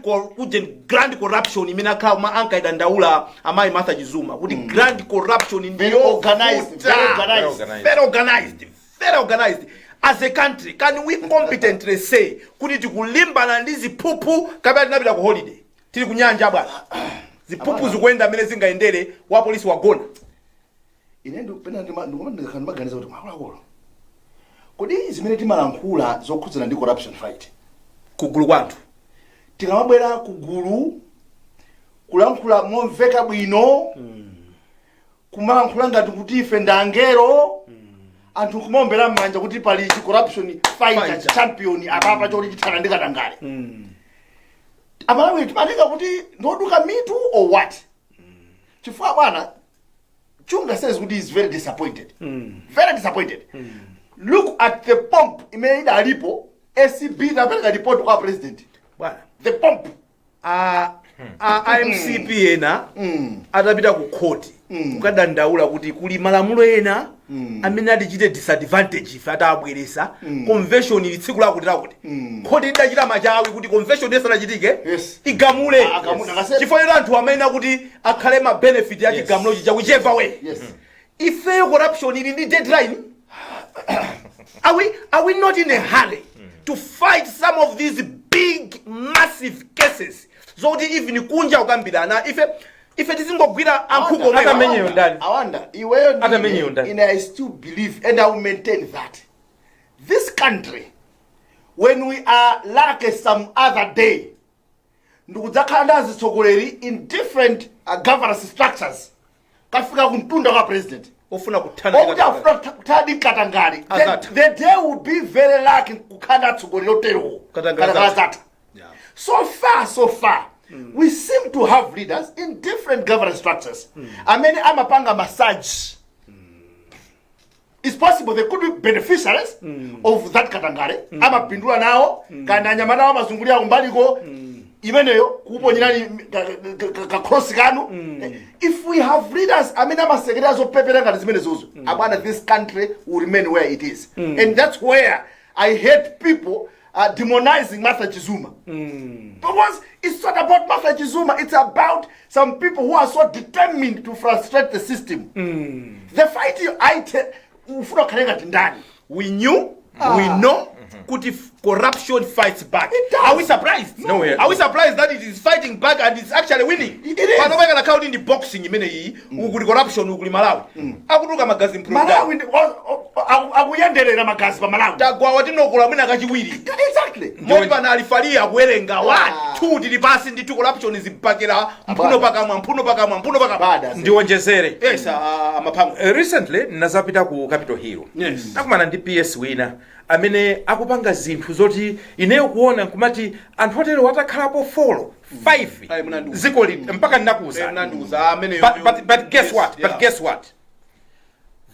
corruption imene akhala ankaida ndaula amayi Martha Chizuma kuti grand corruption very organized. As a country, can we competently say kuti tikulimbana ndi ziphuphu kapena tinapita ku holiday tili kunyanja bwana ziphuphu zikuenda mene zingaendere wa polisi wagona ine ndipena ndimaganiza kuti mwakulu kodi zimene timalankhula zokhudzana ndi corruption fight kugulu kwanthu tikamabwera kugulu kulankhula momveka bwino kumalankhula ngati kuti ife ndangero anthu kumombera mmanja kuti pali corruption fighter champion apapa choti chithana ndi katangale Amalawi timatenga kuti ndoduka mitu or what chifukwa bwana Chunga says kuti is very disappointed very disappointed look at the pomp imene alipo SCB tapeleka report kwa president bwana the pomp IMCP ena atapita ku court kukadandaula kuti kuli malamulo ena amene atichite disadvantage ife atabweresa convention ilitsikula kuti lakuti court idachita machawi kuti convention yesanachitike igamule chifukwa anthu amene kuti akhale ma benefit ya chigamulo chija whichever way ife corruption ili ndi deadline are we not in a hurry to fight some of these big massive cases zoti even kunja ukambirana ife tizingogwira ankhuko atamenyeyo ndani awanda iweyo atamenyeyo ndani and I still believe and I will maintain that this country when we are like some other day ndikudzakhala zitsogoleri in different governance structures kafika kuntunda kwa president ofuna kuthana katangale the day will be very lucky kukhanda tsogolero tero katangale zata so far we seem to have leaders in different governance structures amene amapanga massage it's possible they could be beneficiaries of that katangale amapindula nawo kana nyama nawo mazungulira kumbaliko imeneyo kuponyerani ka cross kanu if we have leaders amene amasekera zopepera ngati zimene zozo abana this country will remain where it is and that's where I hate people demonizing Martha Chizuma because it's not about Martha Chizuma, it's about some people who are so determined to frustrate the system the fight ufuna khalenga tindani we know kuti corruption fights back. Are we surprised? No. Are we surprised that it is fighting back and it's actually winning? It is. Pano baka account in the boxing imene iyi ukuli corruption ukuli Malawi. Akutuka magazi improved. Malawi akuyenderera magazi pa Malawi. Tagwa watinokula mwina kachiwiri. Exactly. Moti pana alifalia akuwerenga 1 2 tilipasi ndi corruption izipakira mphuno pakamwa bada. Ndiwonjezere. Yes, amaphango. Recently nazapita ku Capitol Hill. Yes. Nakumana ndi PS wina amene akupanga zinthu zoti ineyo kuona nkumati anthu otero watakhalapo 5 zikoli mpaka ndinakuza but guess what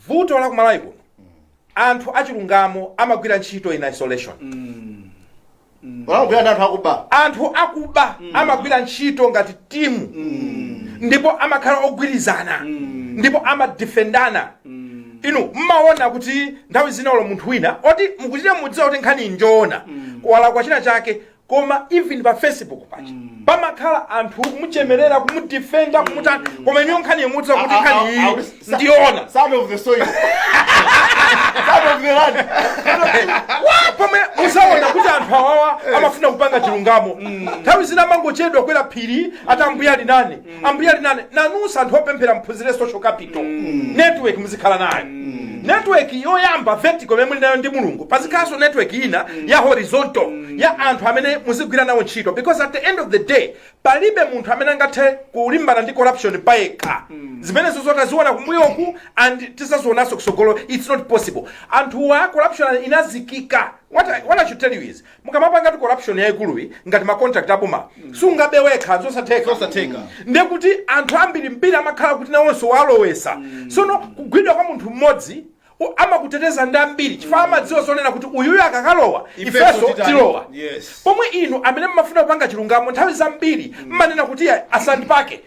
vuto la kumalawi kuno anthu achilungamo amagwira ntchito in isolation anthu akuba amagwira ntchito ngati timu ndipo amakhala ogwirizana ndipo amadefendana inu mmaona kuti nthawi zinaolo munthu wina oti mukuchita mudziwa kuti nkhani njoona wala kwa china chake koma even pa Facebook pacha pamakhala anthu kumuchemerera kumudefenda kumutana koma iniyo nkhani yemudziwa kuti nkhani iyi ndiona son of the soil son of the land pome musaona kuti anthu awawa amafuna kupanga chilungamo nthawi zina mangochedwa kwera phiri ati ambuya linane nanusa anthu opemphera mphunzire social capital network muzikhala nayo network yoyamba vertical memuli nayo ndi mulungu pazikhaso network ina ya horizontal ya anthu amene muzigwira nawo ntchito because at the end of the day palibe munthu amene angathe kulimbana ndi corruption payekha zimene zozotaziona kumbuyoku and tisazionanso kusogolo it's not possible anthu wa corruption inazikika what I should tell you is mukamapanga ndi corruption yaikuluyi ngati ma contract aboma sungabewekha zosatheka ndekuti anthu ambiri mbiri amakhala kuti nawonso walowesa sono kugwidwa kwa munthu mmodzi amakuteteza ndi ambiri chifukwa amadziwa zonena kuti uyuyu akakalowa ifeso tilowa. Pomwe inu amene mmafuna kupanga chilungamo nthawi zambiri mmanena kuti asandipake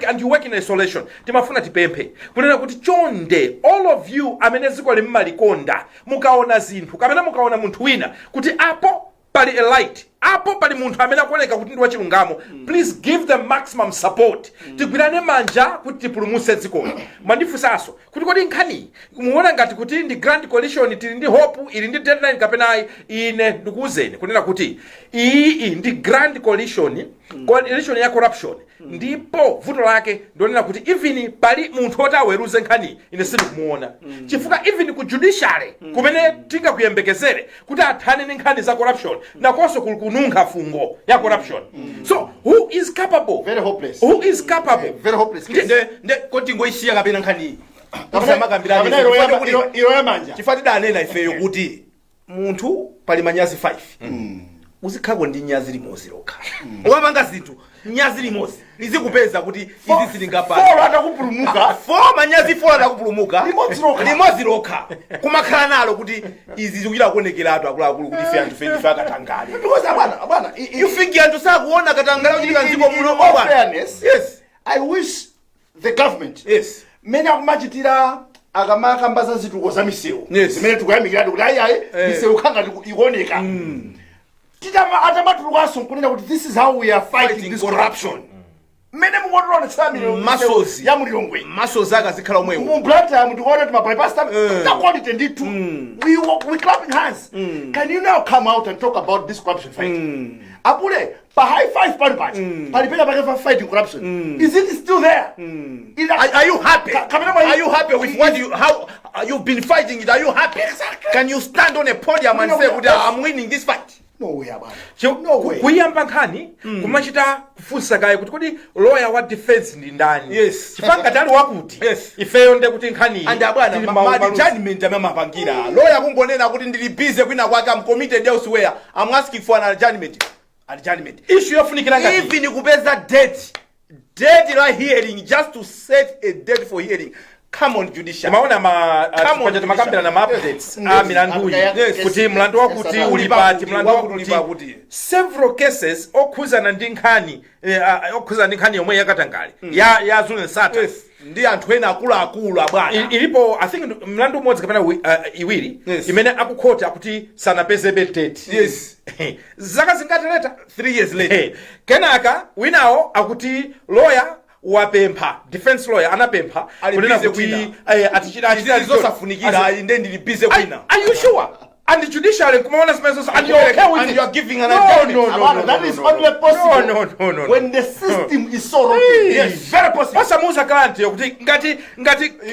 and you work in isolation. Timafuna tipemphe kunena kuti chonde all of you amene ziko limalikonda mukaona zinthu kapena mukaona munthu wina kuti apo pali a light, apo pali munthu amene akuoneka kuti ndi wachilungamo, please give them maximum support. Tigwirane manja kuti tipulumutse dziko. Mwandifunsanso kuti kodi nkhani muona ngati kuti ndi grand coalition tili ndi hope ili ndi deadline kapenayi. Ine ndikuwuzeni kunena kuti iyi ndi grand coalition ya corruption, ndipo vuto lake ndionena kuti even pali munthu oti aweruze nkhani ine sindikumuona. Chifukwa even ku judiciary kumene tingakuyembekezere kuti athane ndi nkhani za corruption nakonso kununga fungo ya corruption. So who is capable? Very hopeless. Who is capable? Very hopeless. Nde koti ngoisiya kapena nkhani chifatida anena ifeyo kuti munthu pali manyazi 5 uzikhako ndi nyazi limodzi lokha. Ukapanga zinthu nyazi limodzi lizikupeza kuti izi silingapanga 4 atakupulumuka 4 manyazi 4 atakupulumuka limodzi lokha kumakhala nalo kuti izi zikuchita kuonekeratu akuluakulu kuti ife anthu fendi akatangale. Because abana you think anthu sakuona katangale kuchitika nziko muno bwana. Yes, I wish the government mene akumachitira akamakambasa zituko za misewu zimene tikuyamikiratu kuti ayi misewu khanga ikuoneka. Atamatulukaso kunena kuti this is how we are fighting this corruption. Mene mungotona tsamiro masozi ya muliyongwe masozi akazikhala omwewo mu blata mutikuona ma bypass time ta quality nditu we clapping hands. Can you now come out and talk about this corruption fight? Apule pa high five palipeka pa fighting corruption. Is it still there? Are you happy? Are you happy with what how you've been fighting it? Are you happy? Exactly. Can you stand on a podium and say I'm winning this fight? No way about no way. Kuyamba nkhani kumachita kufunsa kaye kuti kodi lawyer wa defense ndi ndani? Chifanga tali wakuti ifeyo nde kuti nkhani and abwana mama judgment amapangira lawyer kungonena kuti ndili busy kwina kwake I'm committed elsewhere. I'm asking for an adjournment. Issue yofunikira ngati even kupeza date la hearing just to set a date for hearing. Come on judiciary. Maona makambira na updates milandu kuti mlandu wakuti ulipati mlandu wakuti several cases okhuzana ndi nkhani yomwe yakatangale ya Zulu Sata ndi anthu ena akulu abwana ilipo I think mlandu umodzi kapena iwiri imene akukhota kuti sanapeze date zaka zingatileta 3 years later kenaka winawo akuti lawyer wapempha defense lawyer anapempha kunena kuti atichita zosafunikira inde ndilibize kwina. Are you sure? And the judiciary kumaona smezo and you okay with and it? You are giving an adjournment. No, that is only possible. No. When the system is so rotten. Yes, very possible. Wasa muza kanti yokuti ngati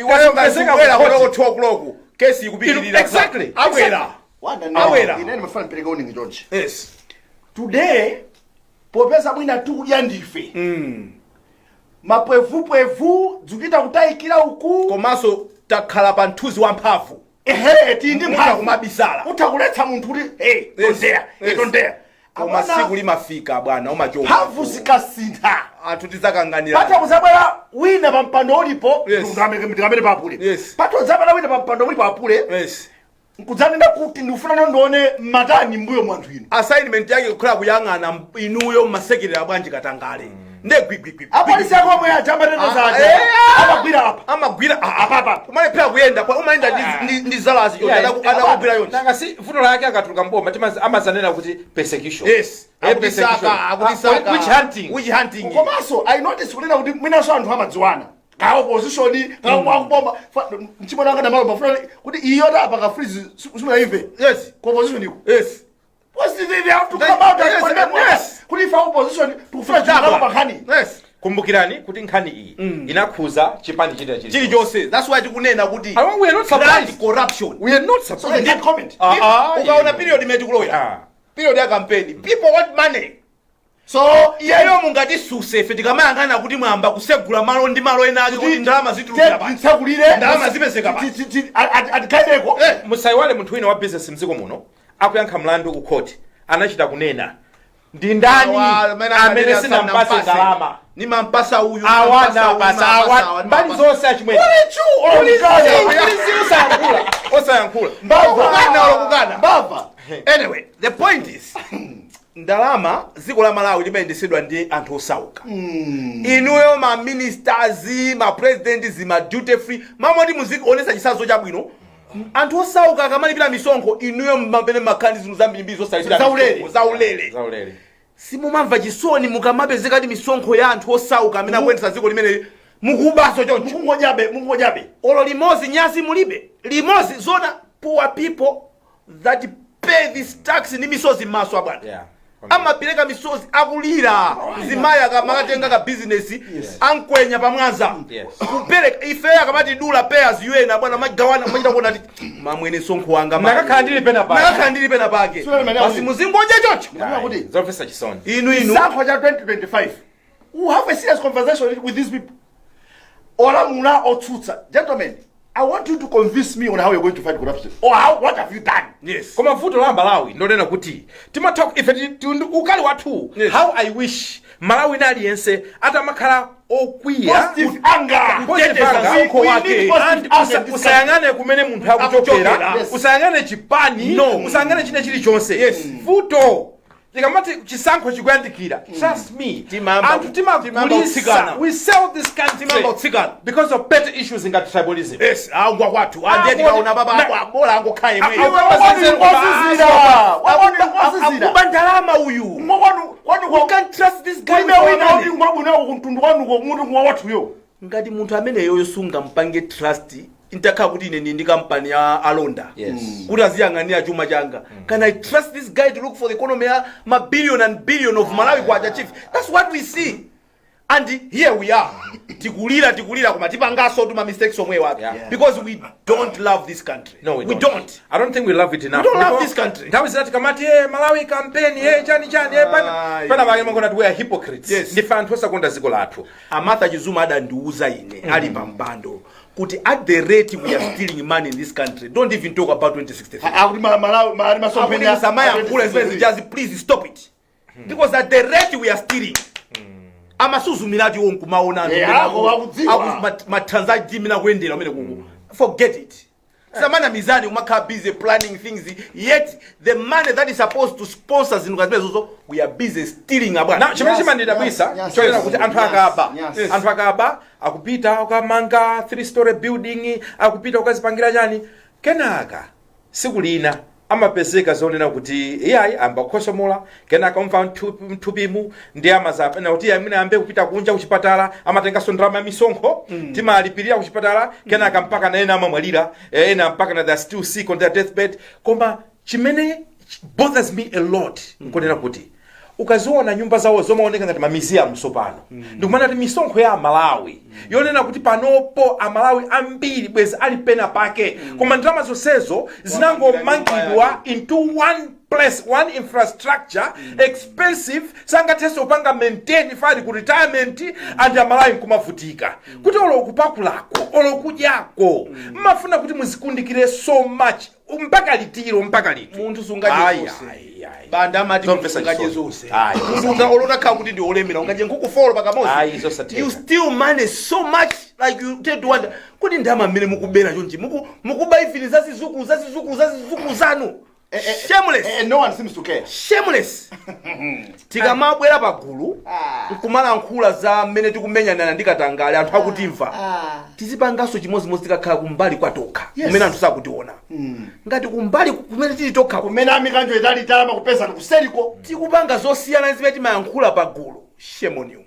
wasongezeka kwa 2 o'clock case ikupitirira. Exactly. Awera. Inene mafana peleka uningi George. Yes. Today popesa mwina tu yandife. Mapwevu dzukita kutayikira uku komaso takhala pa nthuzi wa mphamvu tindi mphamvu kumabisala utakuletsa munthu kuti don't dare koma siku limafika bwana umachoka mphamvu zikasintha anthu tizakanganira pata kuzabwera wina pa mpando ulipo ndikamene papule pata kuzabwera wina pa mpando ulipo apule nkudzanena kuti ndikufuna ndione matani mbuyo mwanthu ino assignment yake kukhala kuyang'ana inuyo mmasekretary abwanji katangale nde gwigwigwi apolisi yako omwe ajamba tete zaje amagwira apa umalephera kuyenda umayenda ndi zalazi adakugwira yonse nanga si vuto lake akatuluka mboma amazanena kuti persecution akutisaka which hunting komanso I notice kunena kuti mwinaso anthu amadziwana ka opposition ka wakubomba nchimona ngana malo bafuna kuti iyo apa ka freeze simunaimve ko opposition iko they have to come out and condemn kuti ifa opposition tukufuna chakala pakhani kumbukirani kuti nkhani iyi inakhuza chipani chilichonse. That's why tikunena kuti we are not surprised corruption. We are not surprised. So they did comment. Ukaona period imeti kuloya period ya campaign people want money. So iyo mungati suse fe tikamayangana kuti mwamba kusegula malo ndi malo ena ake kuti ndalama zitulira pa ntsagulire ndalama zipezeka pa atikaideko musaiwale munthu wina wa business mziko muno akuyankha mlandu ku court anachita kunena ndi ndani amene sinampase ndalama nimampasa uyu awana mbali zonse achimwene osayankhula mbava. Anyway, the point is ndalama dziko la Malawi limayendetsedwa ndi anthu osauka. Inuyo ma ministers, ma presidents, ma duty free mamoti muzikuonesa chisanzo chabwino. Anthu osauka akamalipira misonkho inuyo mbapene makhandi zinu zambiri zosalipira zaulere. Simumamva chisoni mukamapezeka ndi misonkho ya anthu osauka amene akuyendetsa dziko limene mukubaso choncho mungojabe olo limozi nyasi mulibe limozi zona poor people that pay this tax ni misozi maso abwana amapeleka misozi akulira zimayi akamakatenga ka business ankwenya pamwanza kupereka ife akamati dula payers UN abwana magawana machita kuona ati mamwene sonkho wanga nakakhala ndili pena pake basi muzingoje chocho kuti zofesa chisoni inu sankho cha 2025 who have a serious conversation with these people. Ola muna otsutsa. Gentlemen, I want you to convince me on how you're going to fight corruption. Or what have you done? Yes. Koma vuto la Malawi ndonena kuti timatalk if ukali wathu. Yes. How I wish Malawi nali yense atamakhala okwiya positive anger uko wake usayangane kumene munthu akuchokera usayangane chipani usayangane chine chili chonse. Yes. Vuto tikamati chisankho chikuyandikira trust me timagulisa we sell this country because of petty issues in tribalism. Yes, angwa kwathu andiyeti kaona baba bola angokhaye mwe akuba ndalama uyu we can't trust this guy ngati munthu amene yoyo sunga mpange trust intakha kuti ine ndi company ya alonda kuti aziyang'anira chuma changa. Can I trust this guy to look for the economy ma billion and billion of Malawi kwacha chief? That's what we see. And here we are tikulira koma tipangaso tuma mistakes somwe wapi because we don't love this country. No, we don't. I don't think we love it enough. We don't love this country. That was that kamati Malawi campaign chani pana bali mangona we are hypocrites. Yes. Ndifa anthu osakonda dziko lathu. Amartha Chizuma adandiuza ine ali pambando kuti at the rate we are stealing money in this country, don't even talk about 2063. Please stop it. Because at the rate we are stealing amasuzumilati onkumaona matransaction mina kuendera umene kuku. Forget it. Samana mizani umakha busy planning things, yet the money that is supposed to sponsor zinu we are busy stealing abana. Now chimene chimandidabwisa choyera kuti anthu akaba akupita akamanga 3-story building akupita ukazipangira chani kenaka sikulina amapezeka zonena kuti iyayi amba kukhosomola kenaka umva mthupimu ndi amazapa na kuti amene ambe kupita kunja kuchipatala amatenga ndalama ya misonkho timalipirira kuchipatala kenaka mpaka na ena amamwalira ena mpaka na they are still sick on their deathbed. Koma chimene bothers me a lot nkonena kuti ukaziona nyumba zawo zomaoneka ngati museum sopano ndikumana kuti misonkho ya Malawi yonena kuti panopo Amalawi ambiri bwezi ali pena pake koma ndalama zonsezo zinangomangidwa into one place, one infrastructure expensive sangatheso upanga maintain fali ku retirement and Amalawi nkumavutika kuti olo kupakulako olo kudyako mmafuna kuti muzikundikire so much mpaka litiro mpaka liti munthu sungaje banda amati sungaje zonse munthu olota kha kuti ndi olemera ungaje nkukufolo pakamozi you still manage so much like you tend to wonder kuti ndama mmene mukubera chonchi mukuba ifini zazizukulu zanu. Shameless. And no one seems to care. Shameless. Tikamabwera pagulu nkumala nkhula za mmene tikumenyana ndikatangale anthu akutimva tizipangaso chimozimozi tikakhala kumbali kwatokha kumene anthu sakutiona ngati kumbali kumene tili tokha kumene amikanjo itali talama kupeza kuseliko tikupanga zosiyana zimene timayankhula pagulu. Shame on you.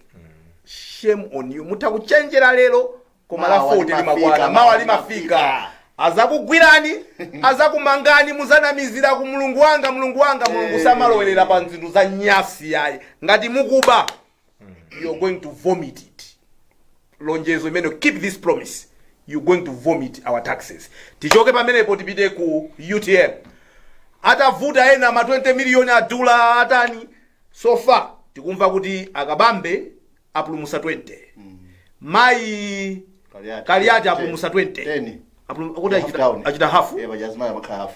Shame on you. Mutakuchenjera lero koma la 40 limakwana mawa limafika azakugwirani azakumangani muzanamizira ku mulungu wanga mulungu samalowerera pa nzindu za nyasi yayi ngati mukuba you're going to vomit it. Lonjezo imene keep this promise, you're going to vomit our taxes. Tichoke pamenepo tipite ku UTM atavuta ena ma 20 million adula atani so far tikumva kuti akabambe apulumusa 20 mai Kaliati apulumusa 20 achita hafu bajazima makha hafu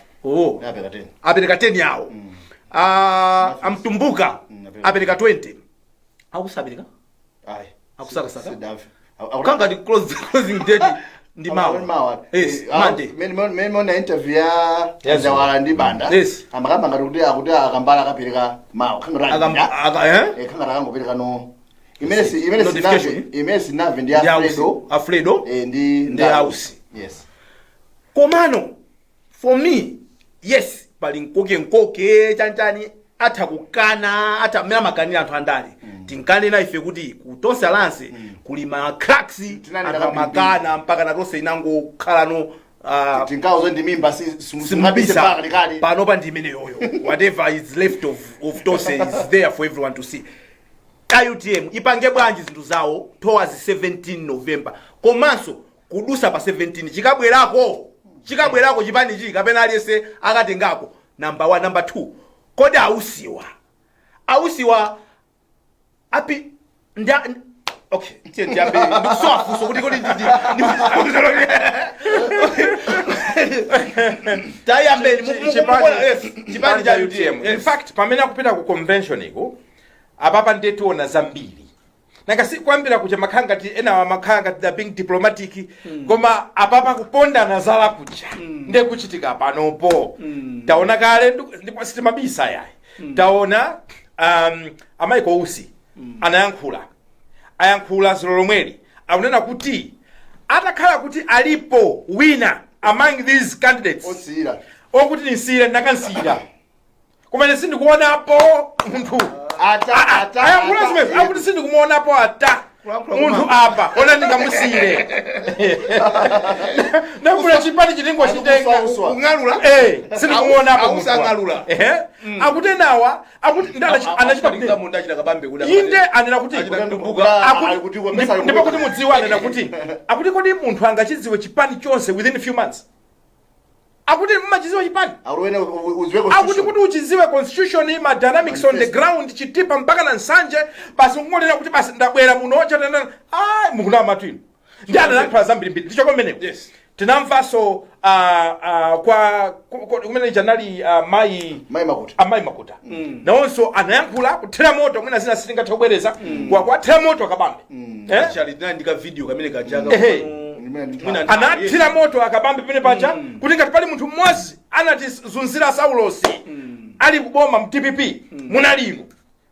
apereka 10 yawo amtumbuka apereka 20 akusapereka akusakasaka akukanga di closing date ndi mawa yes Monday mena interview ya zawala ndi banda amakamba ngati kuti akambala akapereka mawa khangara kangopereka no imene sinave ndi Alfredo ndi house yes komano for me yes pali nkoke chanchani atakukana atamira makanira anthu andale tinkanena ife kuti kutonsa lanse kuli ma cracks makana mpaka na tonse inango khalano tingazo ndi mimba singabise paka kali pano pa ndi imene yoyo whatever is left of tonse is there for everyone to see. IUTM ipange bwanji zinthu zawo towards 17 November komanso kudusa pa 17 chikabwerako chipani chiki kapena aliyese akatengako number 1 number 2 kodi ausiwa api okay tiambe ndikusoafuso kuti kodi ndi tayambe chipani cha UTM in fact pamene akupita ku convention iko apapa ndetiona zambiri nangasi kwambira kuja makhangati ena makhangati da being diplomatic koma apapa kupondana zala kuja nde kuchitika panopo taona kale ndipo sitimabisa yayi taona amaiko usi ayankhula zolomweli akunena kuti atakhala kuti alipo winner among these candidates okuti nisire ndakansira kumene sindikuonapo munthu ayankhula zimene akuti sindikumuonapo munthu apa ona ndingamusire nakula chipani chilingo chitenga kung'alula sindikumuonapo munthu ang'alula akuti nawa akuti anachita inde anena kuti ndipo kuti mudziwa anena kuti akuti kodi munthu angachidziwe chipani chonse within a few months akuti mmachiziwa chipani akuti kuti uchiziwe constitution ma dynamics on the ground chitipa mpaka na nsanje basi ngolera kuti basi ndabwera muno chatana mukuna matwino ndi anakhala zambiri ndicho komeneko tinamvaso kwa kumene janali mai makuta nawonso anayankhula kuthera moto mwina zina sitingatobwereza kwa thera moto akabambe ndika video kamene kajaka anathira moto akabambe pene pacha kuti ngati pali munthu mmodzi anatizunzira Saulosi ali kuboma mTPP munalimo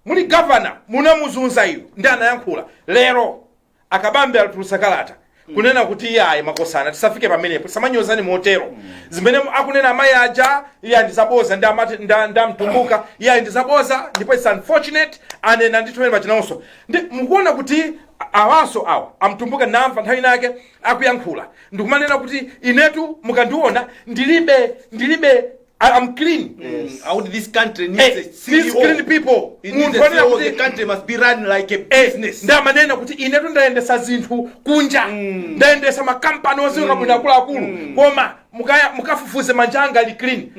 muli governor munamuzunza iyo ndi anayankhula lero akabambe alitulusa kalata kunena kuti iyayi makosana tisafike pamenepo samanyozani motero zimene akunena amayi aja iye ndizaboza ndi amati ndamtumbuka iye ndizaboza ndipo it's unfortunate anena nditomene pachinonso ndi mukuona kuti awaso awa amtumbuka namva nthawi nake akuyankhula ndikumanena kuti inetu mukandiona ndilibe I'm clean. Yes. This country needs these clean people. The country must be run like a business. Ndamanena kuti inetu ndaendesa zinthu kunja. Ndaendesa makampani oziweka bwino akulu. Koma mukafufuze manjanga ali clean.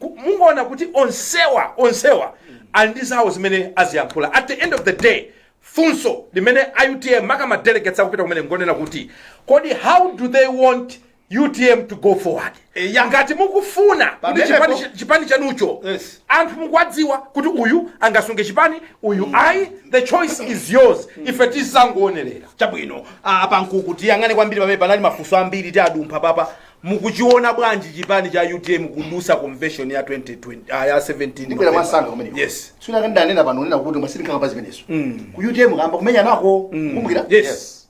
Mungoona kuti onsewa andizawo zimene aziyankhula. At the end of the day, funso limene IUTM makama delegates akupita kumene ngonena kuti kodi how do they want UTM to go forward? Ngati mukufuna kuti chipani chanucho anthu mukwadziwa kuti uyu angasunge chipani uyu the choice is yours if it is sangoonelera chabwino apa nkukuti yangane kwambiri pamene panali mafunso ambiri ti adumpha papa mukuchiona bwanji chipani cha UTM kudusa convention ya 2020 ya 17 ndikwera masanga kumene yes suna kandanena pano nena kuti mwasirinka pa zimenezo ku UTM kamba kumenya nako kumbukira yes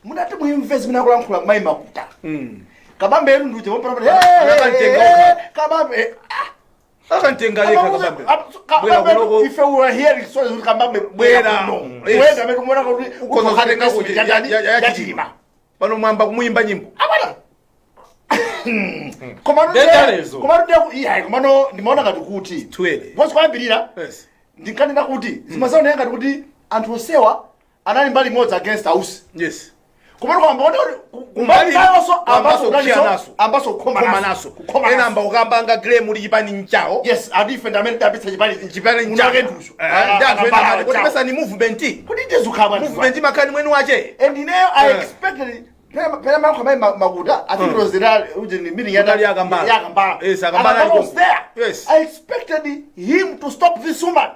munati muimvezi mina kulankhula mai makuta kabambe enu nduje wopera kabambe akantenga yeka kabambe kabambe if you were here so kabambe bwera wenda mekumona kuti ukozokatenga kuti yatima pano mwamba kumuimba nyimbo abana komano ndimaona ngati kuti bonse kwambirira ndinkanena kuti zimazaoneka ngati kuti anthu osewa anali mbali imodzi against house yes kumano kwamba kumbali ambaso khoma naso enamba ukambanga claim uli chipani nchawo yes adife ndamene dabitsa chipani nchawo nduso ndathu ena kuti pesa ni movement kuti ndezukaba movement makani mwenu wache and now I expected pera mangu kama maguda I think it was the meeting ya Kambala yes Kambala yes I expected him to stop this woman